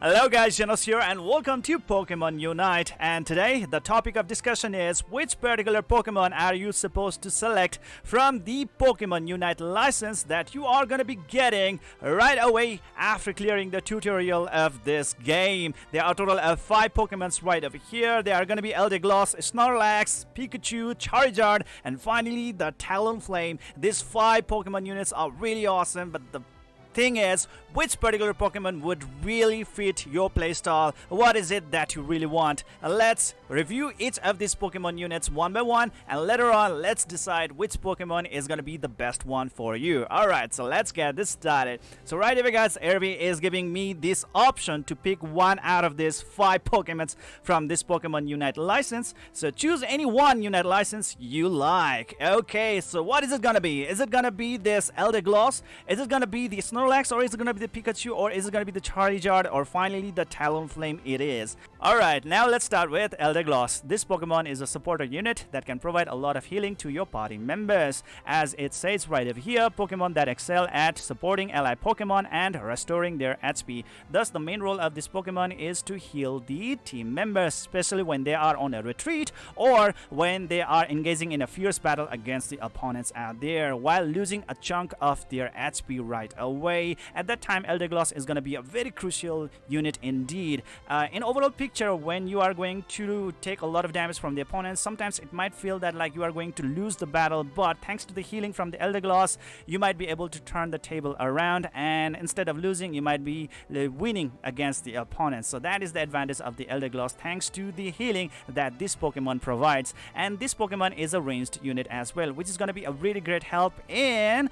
Hello guys, Zennosh here and welcome to Pokémon UNITE, and today the topic of discussion is which particular Pokémon are you supposed to select from the Pokémon UNITE license that you are going to be getting right away after clearing the tutorial of this game. There are a total of 5 Pokémons right over here. They are going to be Eldegoss, Snorlax, Pikachu, Charizard, and finally the Talonflame. These 5 Pokémon units are really awesome, but the thing is, which particular Pokemon would really fit your playstyle? What is it that you really want? Let's review each of these Pokemon units one by one, and later on let's decide which Pokemon is gonna be the best one for you. Alright, so let's get this started. So right here guys, Irby is giving me this option to pick one out of these 5 Pokemons from this Pokemon UNITE license. So choose any one UNITE license you like. Okay, so what is it gonna be? Is it gonna be this Eldegoss? Is it gonna be the Snorlax, or is it gonna be the Pikachu, or is it gonna be the Charizard, or finally the Talonflame it is? Alright, now let's start with Eldegoss. This Pokemon is a supporter unit that can provide a lot of healing to your party members. As it says right over here, Pokemon that excel at supporting allied Pokemon and restoring their HP. Thus, the main role of this Pokemon is to heal the team members, especially when they are on a retreat or when they are engaging in a fierce battle against the opponents out there, while losing a chunk of their HP right away. At that time, Eldegoss is going to be a very crucial unit indeed. In overall picture, when you are going to take a lot of damage from the opponents, sometimes it might feel that like you are going to lose the battle, but thanks to the healing from the Eldegoss, you might be able to turn the table around, and instead of losing, you might be winning against the opponents. So that is the advantage of the Eldegoss, thanks to the healing that this Pokemon provides. And this Pokemon is a ranged unit as well, which is going to be a really great help in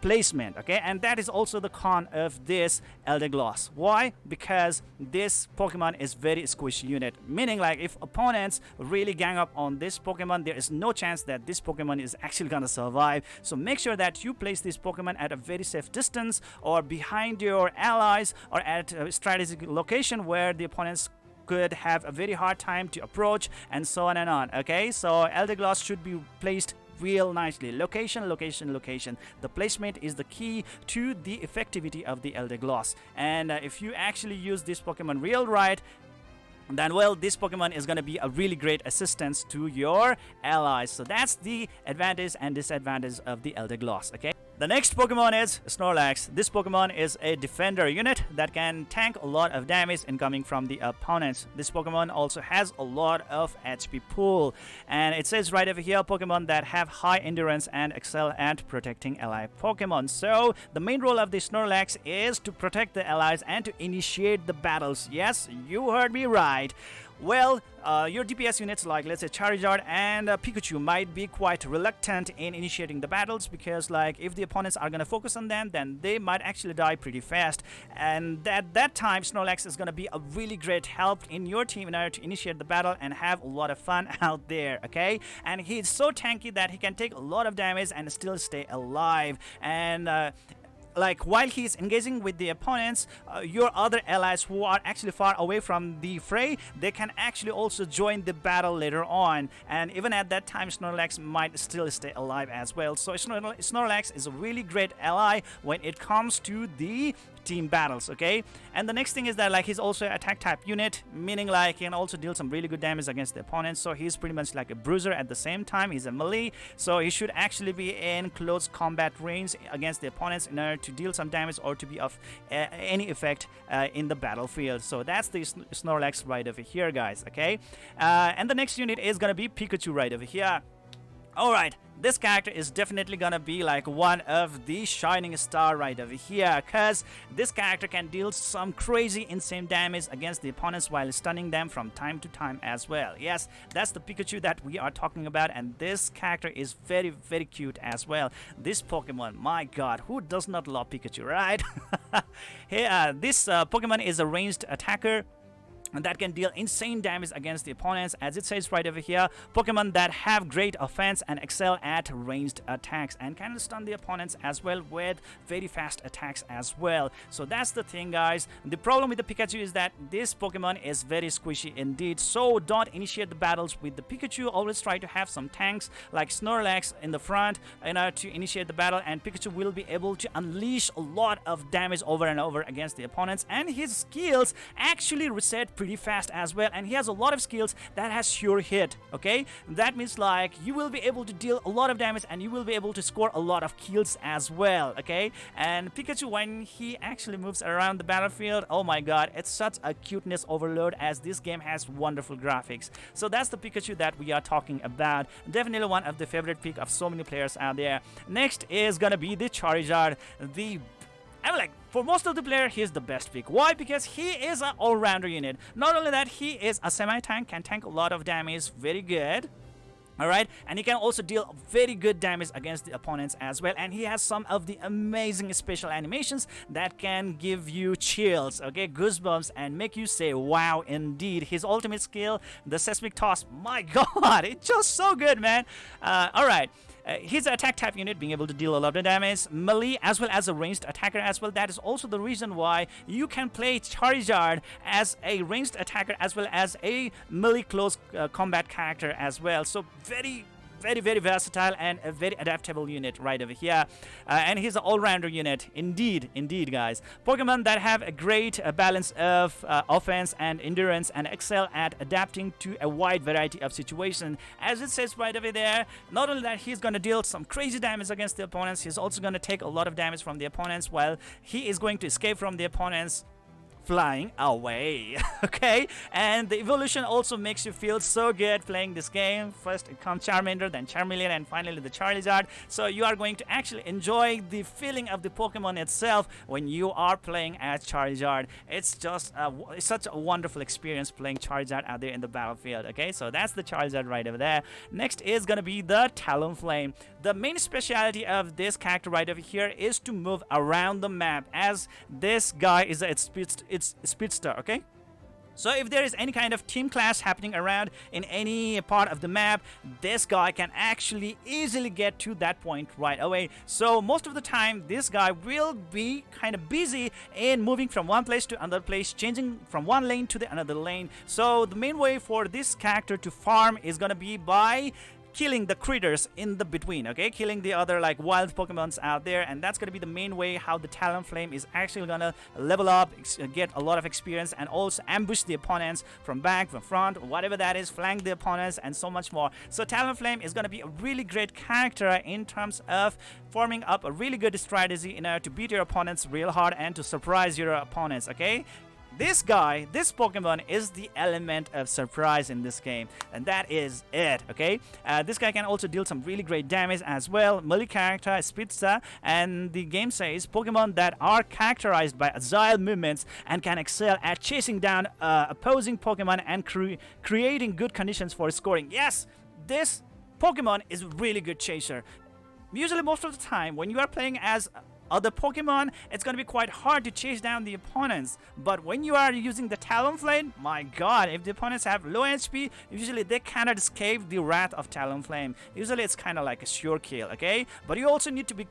placement. Okay, and that is also the con of this Eldegoss. Why? Because this Pokemon is very squishy unit, meaning like if opponents really gang up on this Pokemon, there is no chance that this Pokemon is actually gonna survive. So make sure that you place this Pokemon at a very safe distance, or behind your allies, or at a strategic location where the opponents could have a very hard time to approach, and so on and on. Okay, so Eldegoss should be placed real nicely. Location, location, location. The placement is the key to the effectivity of the Eldegoss. And if you actually use this Pokemon real right, then well, this Pokemon is going to be a really great assistance to your allies. So that's the advantage and disadvantage of the Eldegoss. Okay, the next Pokemon is Snorlax. This Pokemon is a defender unit that can tank a lot of damage incoming from the opponents. This Pokemon also has a lot of HP pool, and it says right over here, Pokemon that have high endurance and excel at protecting allied Pokemon. So the main role of the Snorlax is to protect the allies and to initiate the battles. Yes, you heard me right. Well, your DPS units like, let's say, Charizard and Pikachu might be quite reluctant in initiating the battles, because like if the opponents are going to focus on them, then they might actually die pretty fast, and at that time Snorlax is going to be a really great help in your team in order to initiate the battle and have a lot of fun out there. Okay, and he's so tanky that he can take a lot of damage and still stay alive, and like while he's engaging with the opponents, your other allies who are actually far away from the fray, they can actually also join the battle later on, and even at that time Snorlax might still stay alive as well. So Snorlax is a really great ally when it comes to the team battles. Okay, and the next thing is that like he's also an attack type unit, meaning like he can also deal some really good damage against the opponents. So he's pretty much like a bruiser at the same time. He's a melee, so he should actually be in close combat range against the opponents in order to deal some damage or to be of any effect in the battlefield. So that's the Snorlax right over here, guys. Okay, and the next unit is gonna be Pikachu right over here. Alright, this character is definitely gonna be like one of the shining star right over here, because this character can deal some crazy insane damage against the opponents while stunning them from time to time as well. Yes, that's the Pikachu that we are talking about, and this character is very, very cute as well. This Pokemon, my god, who does not love Pikachu, right? Hey, this Pokemon is a ranged attacker, and that can deal insane damage against the opponents. As it says right over here, Pokemon that have great offense and excel at ranged attacks and can stun the opponents as well with very fast attacks as well. So that's the thing, guys. The problem with the Pikachu is that this Pokemon is very squishy indeed, so don't initiate the battles with the Pikachu. Always try to have some tanks like Snorlax in the front to initiate the battle, and Pikachu will be able to unleash a lot of damage over and over against the opponents, and his skills actually reset pretty fast as well, and he has a lot of skills that has sure hit. Okay, that means like you will be able to deal a lot of damage and you will be able to score a lot of kills as well. Okay, and Pikachu, when he actually moves around the battlefield, oh my god, it's such a cuteness overload, as this game has wonderful graphics. So that's the Pikachu that we are talking about. Definitely one of the favorite pick of so many players out there. Next is gonna be the Charizard. I mean, like, for most of the player, he's the best pick. Why? Because he is an all-rounder unit. Not only that, he is a semi-tank, can tank a lot of damage, very good. Alright, and he can also deal very good damage against the opponents as well, and he has some of the amazing special animations that can give you chills, okay, goosebumps, and make you say wow indeed. His ultimate skill, the seismic toss, my god, it's just so good, man. Alright, he's an attack type unit, being able to deal a lot of damage, melee as well as a ranged attacker as well. That is also the reason why you can play Charizard as a ranged attacker as well as a melee close combat character as well. So very versatile and a very adaptable unit right over here, and he's an all-rounder unit indeed, guys. Pokemon that have a great balance of offense and endurance and excel at adapting to a wide variety of situations. As it says right over there, not only that, he's gonna deal some crazy damage against the opponents, he's also gonna take a lot of damage from the opponents, while he is going to escape from the opponents flying away. Okay, and the evolution also makes you feel so good playing this game. First it comes Charmander, then Charmeleon, and finally the Charizard. So you are going to actually enjoy the feeling of the Pokemon itself when you are playing as Charizard. It's just it's such a wonderful experience playing Charizard out there in the battlefield. Okay, so that's the Charizard right over there. Next is gonna be the Talonflame. The main speciality of this character right over here is to move around the map, as this guy is it's speedster. Okay, so if there is any kind of team clash happening around in any part of the map, this guy can actually easily get to that point right away. So most of the time this guy will be kind of busy in moving from one place to another place, changing from one lane to the another lane. So the main way for this character to farm is gonna be by killing the critters in the between, okay, killing the other like wild Pokemons out there, and that's gonna be the main way how the Talonflame is actually gonna level up, get a lot of experience, and also ambush the opponents from back, from front, whatever that is, flank the opponents, and so much more. So Talonflame is gonna be a really great character in terms of forming up a really good strategy in order to beat your opponents real hard and to surprise your opponents. Okay, this guy, this Pokemon is the element of surprise in this game, and that is it. Okay, this guy can also deal some really great damage as well. Melee character, speedster, and the game says Pokemon that are characterized by agile movements and can excel at chasing down opposing Pokemon and creating good conditions for scoring. Yes, this Pokemon is a really good chaser. Usually most of the time when you are playing as other Pokemon, it's going to be quite hard to chase down the opponents, but when you are using the Talonflame, my god, if the opponents have low HP, usually they cannot escape the wrath of Talonflame. Usually it's kind of like a sure kill. Okay, but you also need to be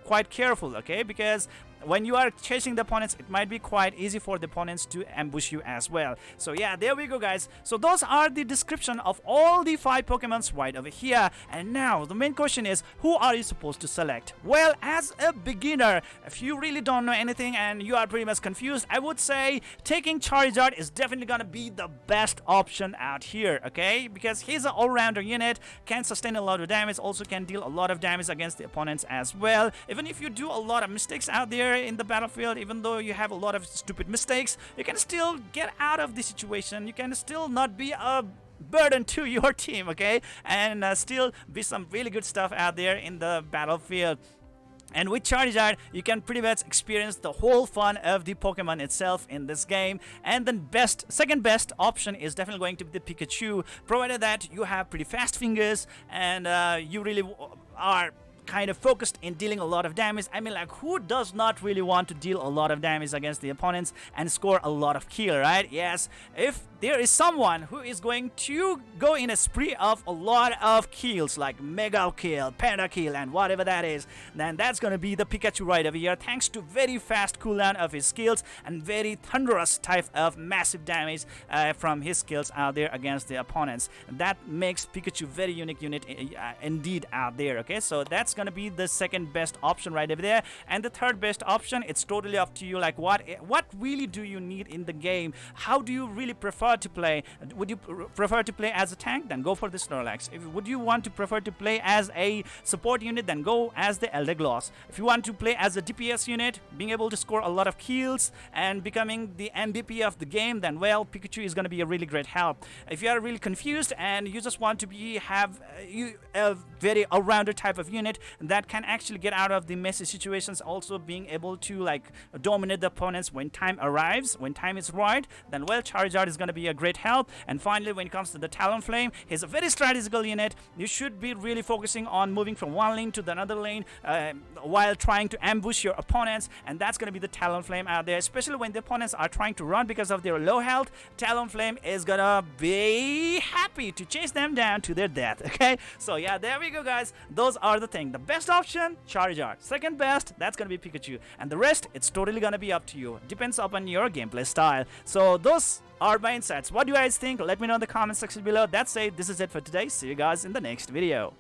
quite careful, okay, because when you are chasing the opponents, it might be quite easy for the opponents to ambush you as well. So yeah, there we go, guys. So those are the description of all the 5 Pokemons right over here, and now the main question is, who are you supposed to select? Well, as a beginner, if you really don't know anything and you are pretty much confused, I would say taking Charizard is definitely gonna be the best option out here, okay, because he's an all-rounder unit, can sustain a lot of damage, also can deal a lot of damage against the opponents as well. Even if you do a lot of mistakes out there in the battlefield, even though you have a lot of stupid mistakes, you can still get out of the situation. You can still not be a burden to your team, okay, and still be some really good stuff out there in the battlefield. And with Charizard, you can pretty much experience the whole fun of the Pokemon itself in this game. And the second best option is definitely going to be the Pikachu, provided that you have pretty fast fingers and you really are kind of focused in dealing a lot of damage. I mean, like, who does not really want to deal a lot of damage against the opponents and score a lot of kill, right? Yes, if there is someone who is going to go in a spree of a lot of kills, like mega kill, pentakill, and whatever that is, then that's going to be the Pikachu right over here, thanks to very fast cooldown of his skills and very thunderous type of massive damage from his skills out there against the opponents. That makes Pikachu very unique unit indeed out there. Okay, so that's going to be the second best option right over there. And the third best option, it's totally up to you, like what really do you need in the game? How do you really prefer to play? Would you prefer to play as a tank? Then go for the Snorlax. Would you want to prefer to play as a support unit? Then go as the Eldegoss. If you want to play as a DPS unit, being able to score a lot of kills and becoming the MVP of the game, then well, Pikachu is going to be a really great help. If you are really confused and you just want to have a very all-rounder type of unit that can actually get out of the messy situations, also being able to like dominate the opponents when time arrives, when time is right, then well, Charizard is going to be a great help. And finally, when it comes to the Talonflame, he's a very strategical unit. You should be really focusing on moving from one lane to the another lane while trying to ambush your opponents, and that's going to be the Talonflame out there, especially when the opponents are trying to run because of their low health. Talonflame is gonna be happy to chase them down to their death. Okay, so yeah, there we go, guys. Those are the things. The best option, Charizard. Second best, that's gonna be Pikachu, and the rest, it's totally gonna be up to you. Depends upon your gameplay style. So those are my insights. What do you guys think? Let me know in the comment section below. That's it. This is it for today. See you guys in the next video.